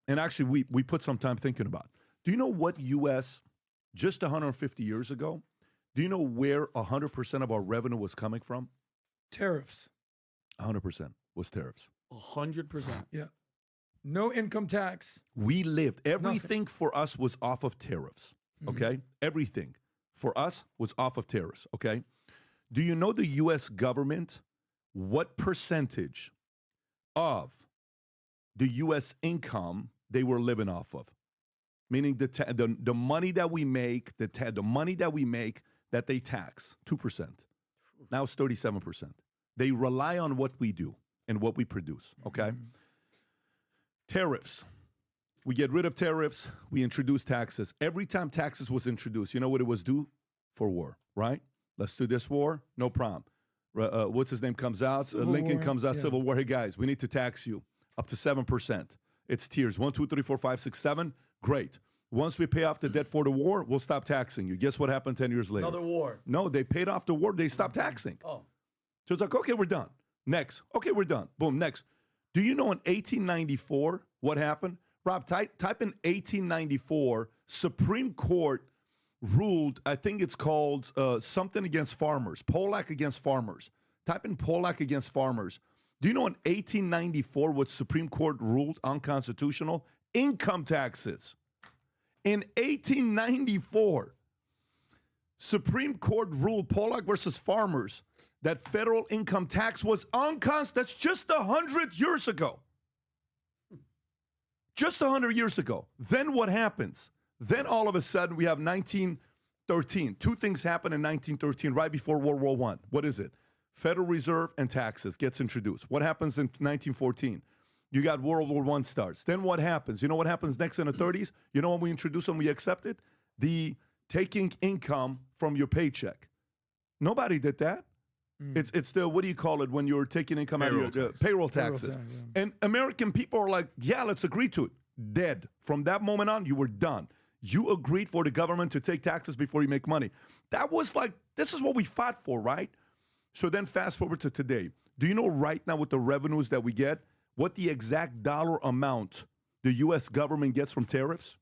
and actually we put some time thinking about. Do you know what U.S. just 150 years ago? Do you know where 100% of our revenue was coming from? Tariffs. 100% was tariffs. 100%. Yeah. No income tax. We lived. Everything for us was off of tariffs. Okay? Everything for us was off of tariffs. Okay? Do you know the U.S. government, what percentage of the U.S. income they were living off of? Meaning the money that we make, the money that we make that they tax, 2%. Now it's 37%. They rely on what we do and what we produce, okay? Tariffs. We get rid of tariffs. We introduce taxes. Every time taxes was introduced, you know what it was due? For war, right? Let's do this war. No problem. What's his name comes out? Lincoln War, comes out, yeah. Civil War. Hey, guys, we need to tax you up to 7%. It's tiers. 1, 2, 3, 4, 5, 6, 7. Great. Once we pay off the debt for the war, we'll stop taxing you. Guess what happened 10 years later? Another war. No, they paid off the war. They stopped taxing. Oh. So it's like, okay, we're done. Next. Okay, we're done. Boom, next. Do you know in 1894 what happened? Rob, type in 1894, Supreme Court ruled, I think it's called something against farmers, Pollack against farmers. Type in Pollack against farmers. Do you know in 1894 what Supreme Court ruled unconstitutional? Income taxes. In 1894, Supreme Court ruled Pollack versus farmers that federal income tax was unconstitutional. That's just 100 years ago. Just 100 years ago. Then what happens? Then all of a sudden we have 1913. Two things happen in 1913 right before World War I. What is it? Federal Reserve and taxes gets introduced. What happens in 1914? You got World War I starts. Then what happens? You know what happens next in the 30s? You know when we introduce and we accept it? The taking income from your paycheck. Nobody did that. It's the, what do you call it when you're taking income out of your payroll taxes? And American people are like, yeah, let's agree to it. Dead. From that moment on, you were done. You agreed for the government to take taxes before you make money. That was like, this is what we fought for, right? So then fast forward to today. Do you know right now with the revenues that we get, what the exact dollar amount the U.S. government gets from tariffs?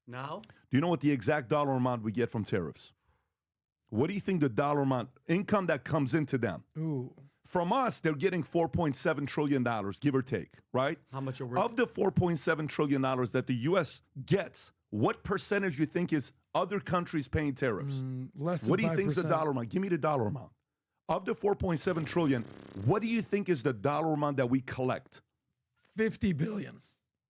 Now? Do you know what the exact dollar amount we get from tariffs? What do you think the dollar amount, income that comes into them? Ooh. From us, they're getting $4.7 trillion, give or take, right? How much are we? Of the $4.7 trillion that the U.S. gets, what percentage you think is other countries paying tariffs? Less than What do you think is the 5%. dollar amount? Give me the dollar amount. Of the $4.7 trillion, what do you think is the dollar amount that we collect? 50 billion.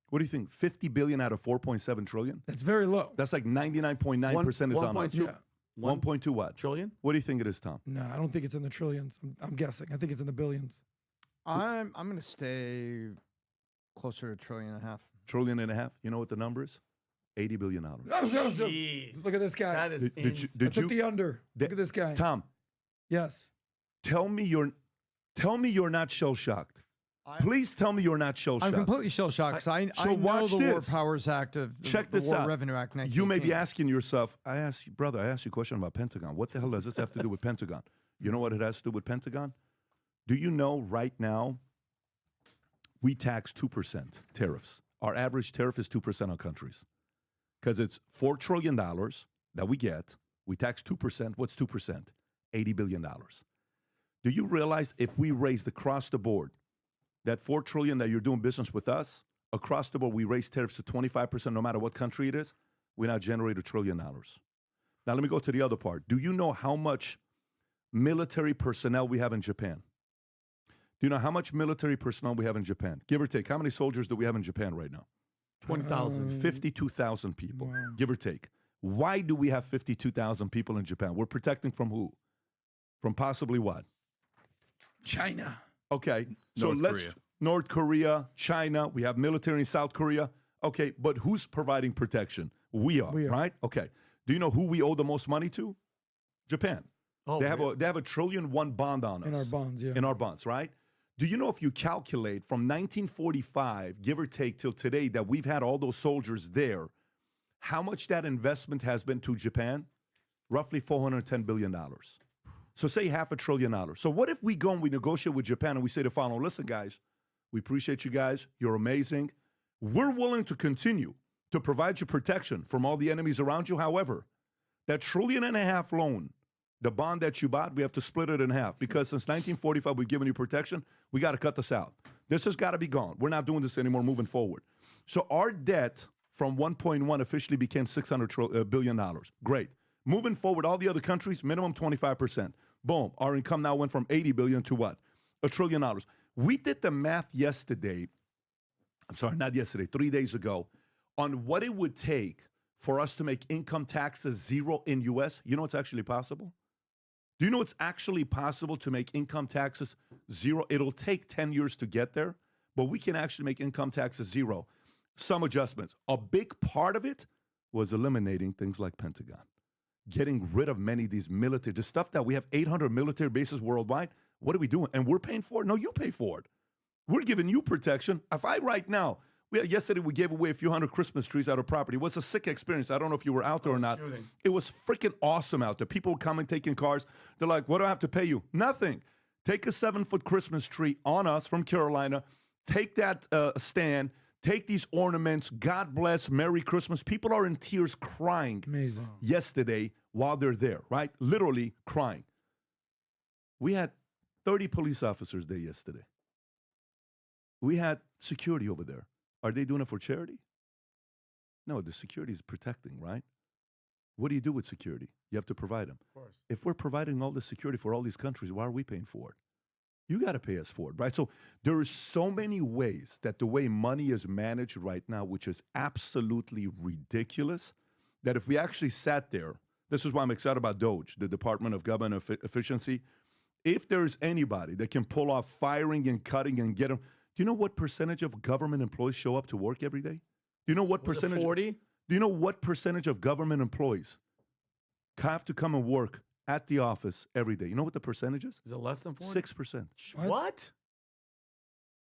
What do you think? 50 billion out of 4.7 trillion? That's very low. That's like 99.9% is on us. 1.2 Yeah. 1.2 what? trillion? What do you think it is, Tom? No, I don't think it's in the trillions. I'm guessing. I think it's in the billions. I'm going to stay closer to a trillion and a half. Trillion and a half? You know what the number is? $80 billion. Jeez. Look at this guy. That is Did you- insane. I did took you- the under. Look at this guy. Tom, Yes. tell me you're not shell-shocked. Please tell me you're not shell-shocked. I'm completely shell-shocked. So I know watch the War this. Powers Act of Check the this War out. Revenue Act 1918. You may be asking yourself, I asked you a question about Pentagon. What the hell does this have to do with Pentagon? You know what it has to do with Pentagon? Do you know right now we tax 2% tariffs? Our average tariff is 2% on countries. Because it's $4 trillion that we get. We tax 2%. What's 2%? $80 billion. Do you realize if we raised across the board that $4 trillion that you're doing business with us, across the board, we raise tariffs to 25% no matter what country it is, we now generate $1 trillion. Now, let me go to the other part. Do you know how much military personnel we have in Japan? Do you know how much military personnel we have in Japan? Give or take. How many soldiers do we have in Japan right now? 20,000. 52,000 people, Wow. give or take. Why do we have 52,000 people in Japan? We're protecting from who? From possibly what? China. Okay, so North let's Korea. North Korea, China. We have military in South Korea. Okay, but who's providing protection? We are, We are. right? Okay. Do you know who we owe the most money to? Japan. Oh, they have really? a $1 trillion bond on us. In our bonds, yeah. In our bonds, right? Do you know if you calculate from 1945, give or take, till today that we've had all those soldiers there, how much that investment has been to Japan? Roughly $410 billion. So say $500 billion. So what if we go and we negotiate with Japan and we say the following, listen, guys, we appreciate you guys. You're amazing. We're willing to continue to provide you protection from all the enemies around you. However, that $1.5 trillion loan, the bond that you bought, we have to split it in half because since 1945 we've given you protection. We got to cut this out. This has got to be gone. We're not doing this anymore moving forward. So our debt from 1.1 officially became $600 billion. Great. Moving forward, all the other countries, minimum 25%. Boom. Our income now went from 80 billion to what? $1 trillion. We did the math yesterday. I'm sorry, not yesterday, 3 days ago, on what it would take for us to make income taxes zero in U.S. You know it's actually possible? Do you know it's actually possible to make income taxes zero? It'll take 10 years to get there, but we can actually make income taxes zero. Some adjustments. A big part of it was eliminating things like Pentagon, getting rid of many of these military, the stuff that we have 800 military bases worldwide. What are we doing? And we're paying for it? No, you pay for it. We're giving you protection. If I right now, yesterday we gave away a few hundred Christmas trees out of property. It was a sick experience. I don't know if you were out there or not. Shooting. It was freaking awesome out there. People were coming, taking cars. They're like, what do I have to pay you? Nothing. Take a 7-foot Christmas tree on us from Carolina. Take that stand. Take these ornaments. God bless. Merry Christmas. People are in tears crying. Amazing. Yesterday while they're there, right? Literally crying. We had 30 police officers there yesterday. We had security over there. Are they doing it for charity? No, the security is protecting, right? What do you do with security? You have to provide them. Of course. If we're providing all the security for all these countries, why are we paying for it? You got to pay us for it, right? So there are so many ways that the way money is managed right now, which is absolutely ridiculous, that if we actually sat there, this is why I'm excited about DOGE, the Department of Government Efficiency. If there's anybody that can pull off firing and cutting and get them, do you know what percentage of government employees show up to work every day? Do you know what percentage? 40? Do you know what percentage of government employees have to come and work at the office every day? You know what the percentage is? Is it less than 40? 6%. What?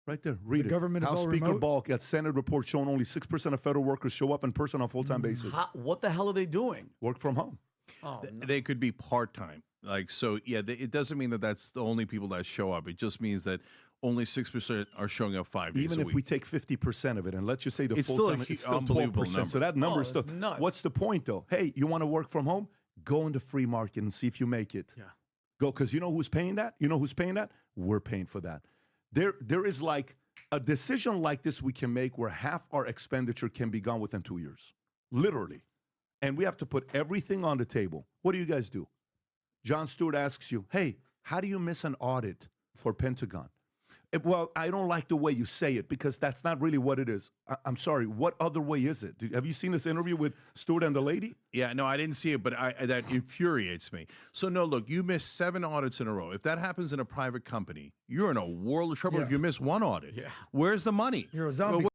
Right there. Read The it. government is House all Speaker remote? Balk at Senate report showing only 6% of federal workers show up in person on a full-time basis. What the hell are they doing? Work from home. Oh, no. They could be part-time. Like, so, yeah, it doesn't mean that that's the only people that show up. It just means that only 6% are showing up 5 days Even a if week. we take 50% of it, and let's just say the It's full still a time, hu- it's still unbelievable 12%. number. So that number is still. it's nuts. What's the point, though? Hey, you want to work from home? Go in the free market and see if you make it. Yeah. Go, because you know who's paying that? You know who's paying that? We're paying for that. There is like a decision like this we can make where half our expenditure can be gone within 2 years, literally. And we have to put everything on the table. What do you guys do? John Stewart asks you, hey, how do you miss an audit for Pentagon? Well, I don't like the way you say it because that's not really what it is. I'm sorry. What other way is it? Have you seen this interview with Stewart and the lady? Yeah, no, I didn't see it, but that infuriates me. So, no, look, you missed 7 audits in a row. If that happens in a private company, you're in a world of trouble Yeah. if you miss one audit. Yeah. Where's the money? You're a zombie.